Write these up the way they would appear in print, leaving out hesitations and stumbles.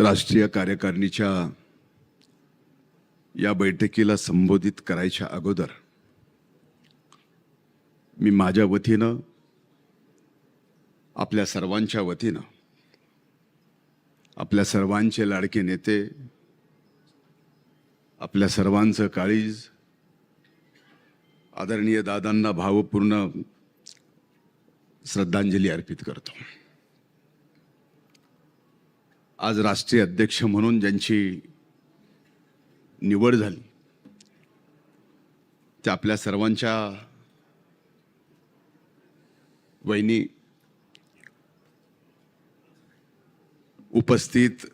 राष्ट्रीय कार्यकारिणीच्या या बैठकीला संबोधित करायच्या अगोदर मी माझ्या वतीनं आपल्या सर्वांच्या वतीनं आपल्या सर्वांचे लाडके नेते आपल्या सर्वांचं काळीज आदरणीय दादांना भावपूर्ण श्रद्धांजली अर्पित करतो। आज राष्ट्रीय अध्यक्ष म्हणून ज्यांची निवड झाली त्या आपल्या सर्वांच्या वहिनी उपस्थित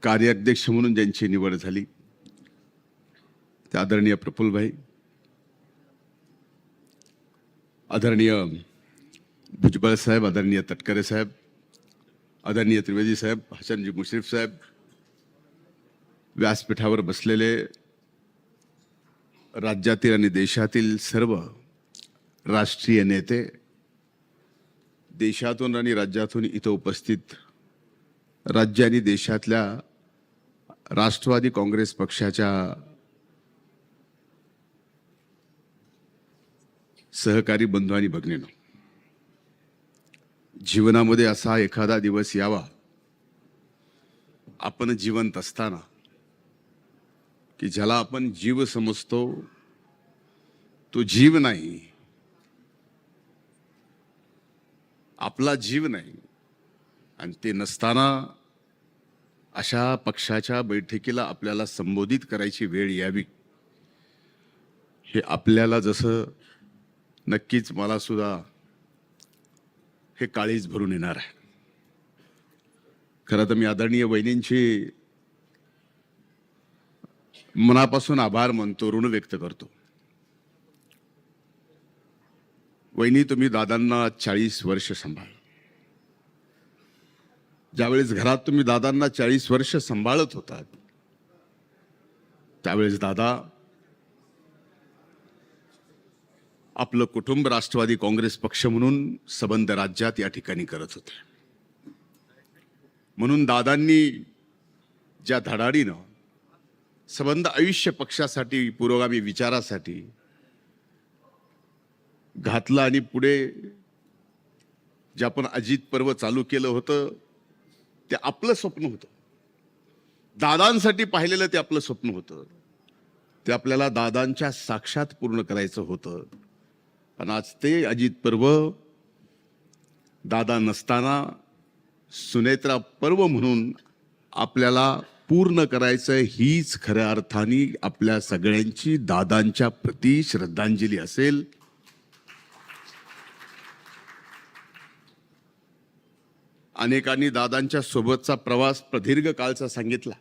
कार्याध्यक्ष म्हणून ज्यांची निवड झाली ते आदरणीय प्रफुल्लभाई, आदरणीय भुजबळ साहेब, आदरणीय तटकरे साहेब, आदरणीय त्रिवेदी साहेब, हसनजी मुश्रीफ साहेब, व्यासपीठावर बसलेले राज्यातील आणि देशातील सर्व राष्ट्रीय नेते, देशातून आणि राज्यातून इथं उपस्थित राज्य आणि देशातल्या राष्ट्रवादी काँग्रेस पक्षाच्या सहकारी बंधू आणि भगिनींनो, जीवनामध्ये असा एखादा दिवस यावा आपण जिवंत असताना की ज्याला आपण जीव समजतो तो जीव नाही, आपला जीव नाही, आणि ते नसताना अशा पक्षाच्या बैठकीला आपल्याला संबोधित करायची वेळ यावी हे आपल्याला जसं नक्कीच मला सुद्धा हे काळीज भरून येणार आहे। खरं तर मी आदरणीय वहिनींची मनापासून आभार मानतो, ऋण व्यक्त करतो। वहिनी, तुम्ही दादांना 40 वर्ष सांभाळ, ज्यावेळेस घरात तुम्ही दादांना 40 वर्ष सांभाळत होतात त्यावेळेस दादा आपलं कुटुंब राष्ट्रवादी काँग्रेस पक्ष म्हणून सबंध राज्यात या ठिकाणी करत होते। म्हणून दादांनी ज्या धडाडीनं सबंध आयुष्य पक्षासाठी, पुरोगामी विचारासाठी घातलं आणि पुढे जे आपण अजित पर्व चालू केलं होतं ते आपलं स्वप्न होतं, दादांसाठी पाहिलेलं ते आपलं स्वप्न होतं, ते आपल्याला दादांच्या साक्षात पूर्ण करायचं होतं। पण आज ते अजित पर्व दादा नसताना सुनेत्रा पर्व म्हणून आपल्याला पूर्ण करायचं, हीच खऱ्या अर्थाने आपल्या सगळ्यांची दादांच्या प्रती श्रद्धांजली असेल। अनेकांनी दादांच्या सोबतचा प्रवास प्रदीर्घ काळचा सांगितला,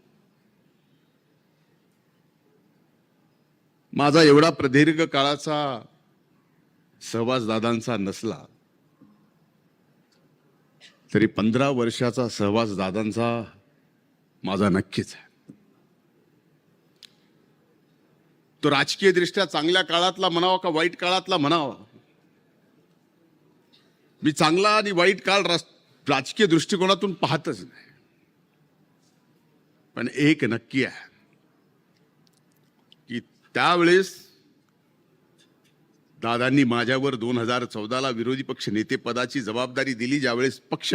माझा एवढा प्रदीर्घ काळाचा सहवास दादांचा नसला तरी 15 वर्षाचा सहवास दादांचा माझा नक्कीच आहे। तो राजकीय दृष्ट्या चांगल्या काळातला म्हणावा का वाईट काळातला म्हणावा, मी चांगला आणि वाईट काळ राजकीय दृष्टिकोनातून पाहतच नाही, पण एक नक्की आहे की त्यावेळेस दादांनी माझ्यावर 2014ला विरोधी पक्ष नेते पदाची जबाबदारी दिली, ज्यावेळेस पक्ष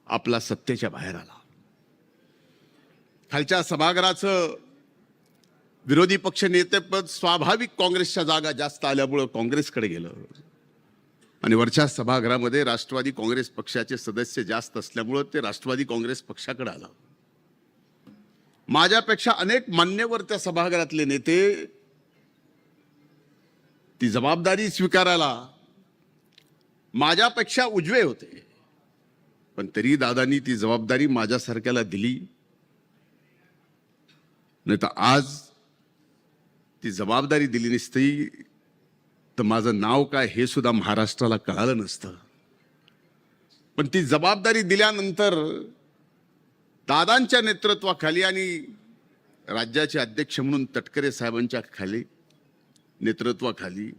आपला सत्तेच्या बाहेर आला। खालच्या सभागृहाचं विरोधी पक्ष नेतेपद स्वाभाविक काँग्रेसच्या जागा जास्त आल्यामुळं काँग्रेसकडे गेलं, आणि वरच्या सभागृहामध्ये राष्ट्रवादी काँग्रेस पक्षाचे सदस्य जास्त असल्यामुळं ते राष्ट्रवादी काँग्रेस पक्षाकडे आलं। माझ्यापेक्षा अनेक मान्यवर त्या सभागृहातले नेते ती जबाबदारी स्वीकारायला माझ्यापेक्षा उजवे होते, पण तरी दादांनी ती जबाबदारी माझ्यासारख्याला दिली, नाही तर आज ती जबाबदारी दिली नसती तर माझं नाव काय हे सुद्धा महाराष्ट्राला कळालं नसतं। पण ती जबाबदारी दिल्यानंतर दादांच्या नेतृत्वाखाली आणि राज्याचे अध्यक्ष म्हणून तटकरे साहेबांच्या खाली नेतृत्वाखाली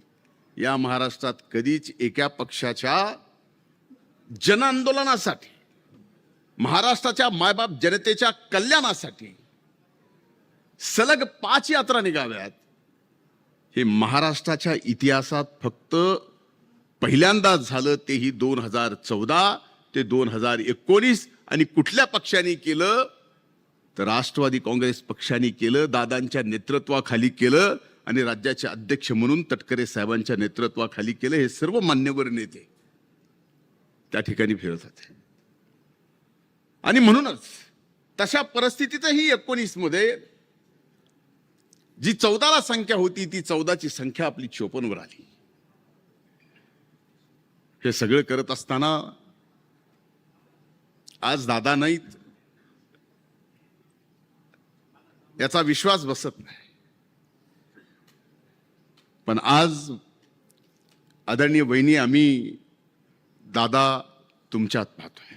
या महाराष्ट्रात कधीच एका पक्षाच्या जन आंदोलनासाठी महाराष्ट्राच्या मायबाप जनतेच्या कल्याणासाठी सलग 5 यात्रा निघाव्यात, हे महाराष्ट्राच्या इतिहासात फक्त पहिल्यांदाच झालं, तेही 2014 ते 2019. आणि कुठल्या पक्षाने केलं तर राष्ट्रवादी काँग्रेस पक्षाने केलं, दादांच्या नेतृत्वाखाली केलं आणि राज्याचे अध्यक्ष म्हणून तटकरे साहेबांच्या नेतृत्वाखाली केलं. हे सर्व मान्यवर नेते त्या ठिकाणी फिरत होते. आणि म्हणूनच तशा परिस्थितीतही 19 मध्ये जी 14ला संख्या होती ती 14ची संख्या आपली 54 वर आली. हे सगळं करत असताना आज दादा नाहीत याचा विश्वास बसत नाही. पण आज आदरणीय वहिनी, आम्ही दादा तुमच्यात पाहतोय.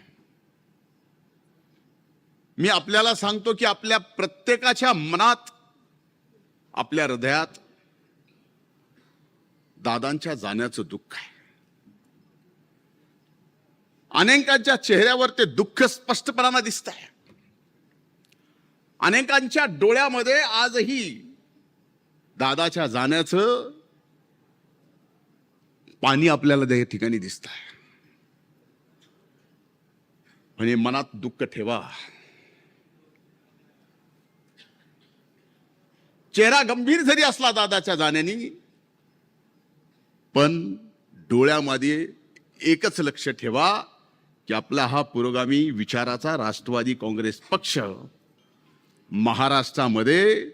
मी आपल्याला सांगतो की आपल्या प्रत्येकाच्या मनात, आपल्या हृदयात दादांच्या जाण्याचं दुःख आहे. अनेकांच्या चेहऱ्यावर ते दुःख स्पष्टपणाने दिसत आहे. अनेकांच्या डोळ्यामध्ये आजही दादाच्या जाण्याचं पाणी आपल्याला त्या ठिकाणी दिसत आहे. म्हणजे मनात दुःख ठेवा. चेहरा गंभीर जरी असला दादाच्या जाण्याने, पण डोळ्यामध्ये एकच लक्ष ठेवा की आपला हा पुरोगामी विचाराचा राष्ट्रवादी काँग्रेस पक्ष महाराष्ट्रामध्ये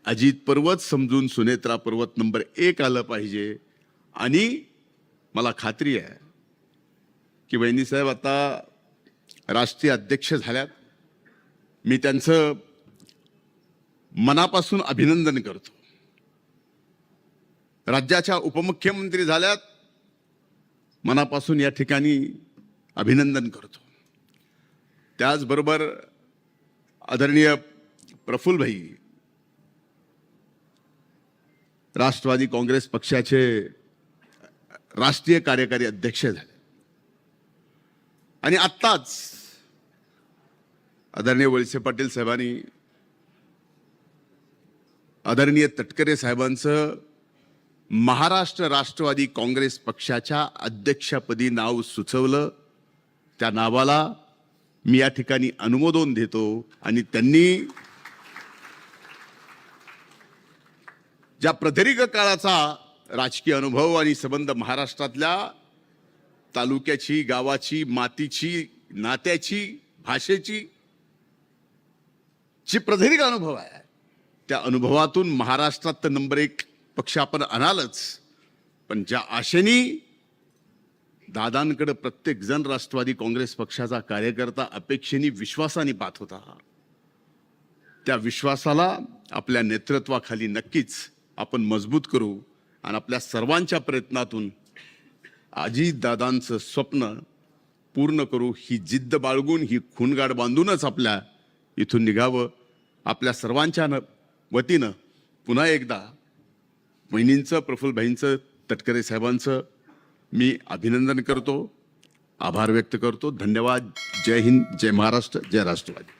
अजित पर्वत समजून सुनेत्रा पर्वत नंबर 1 आलं पाहिजे. आणि मला खात्री आहे की वहिनीसाहेब आता राष्ट्रीय अध्यक्ष झाल्यात. मी त्यांचं मनापासून अभिनंदन करतो. राज्याच्या उपमुख्यमंत्री झाल्यात, मनापासून या ठिकाणी अभिनंदन करतो. त्याचबरोबर आदरणीय प्रफुल्ल भाई राष्ट्रवादी काँग्रेस पक्षाचे राष्ट्रीय कार्यकारी अध्यक्ष झाले. आणि आत्ताच आदरणीय वळसे पाटील साहेबांनी आदरणीय तटकरे साहेबांचं महाराष्ट्र राष्ट्रवादी काँग्रेस पक्षाच्या अध्यक्षपदी नाव सुचवलं. त्या नावाला मी या ठिकाणी अनुमोदन देतो. आणि त्यांनी ज्या प्रदीर्घ काळाचा राजकीय अनुभव आणि संबंध महाराष्ट्रातल्या तालुक्याची, गावाची, मातीची, नात्याची, भाषेची जी प्रदीर्घ अनुभव आहे, त्या अनुभवातून महाराष्ट्रात तर नंबर 1 पक्ष आपण आणालच, पण ज्या आशेने दादांकडे प्रत्येक जण राष्ट्रवादी काँग्रेस पक्षाचा कार्यकर्ता अपेक्षेने, विश्वासाने पाहत होता, त्या विश्वासाला आपल्या नेतृत्वाखाली नक्कीच आपण मजबूत करू. आणि आपल्या सर्वांच्या प्रयत्नातून अजित दादांचं स्वप्न पूर्ण करू. ही जिद्द बाळगून, ही खूणगाठ बांधूनच आपल्या इथून निघावं. आपल्या सर्वांच्या वतीनं पुन्हा एकदा वहिनींचं, प्रफुल्लभाईंचं, तटकरे साहेबांचं मी अभिनंदन करतो, आभार व्यक्त करतो. धन्यवाद. जय हिंद, जय महाराष्ट्र, जय राष्ट्रवादी.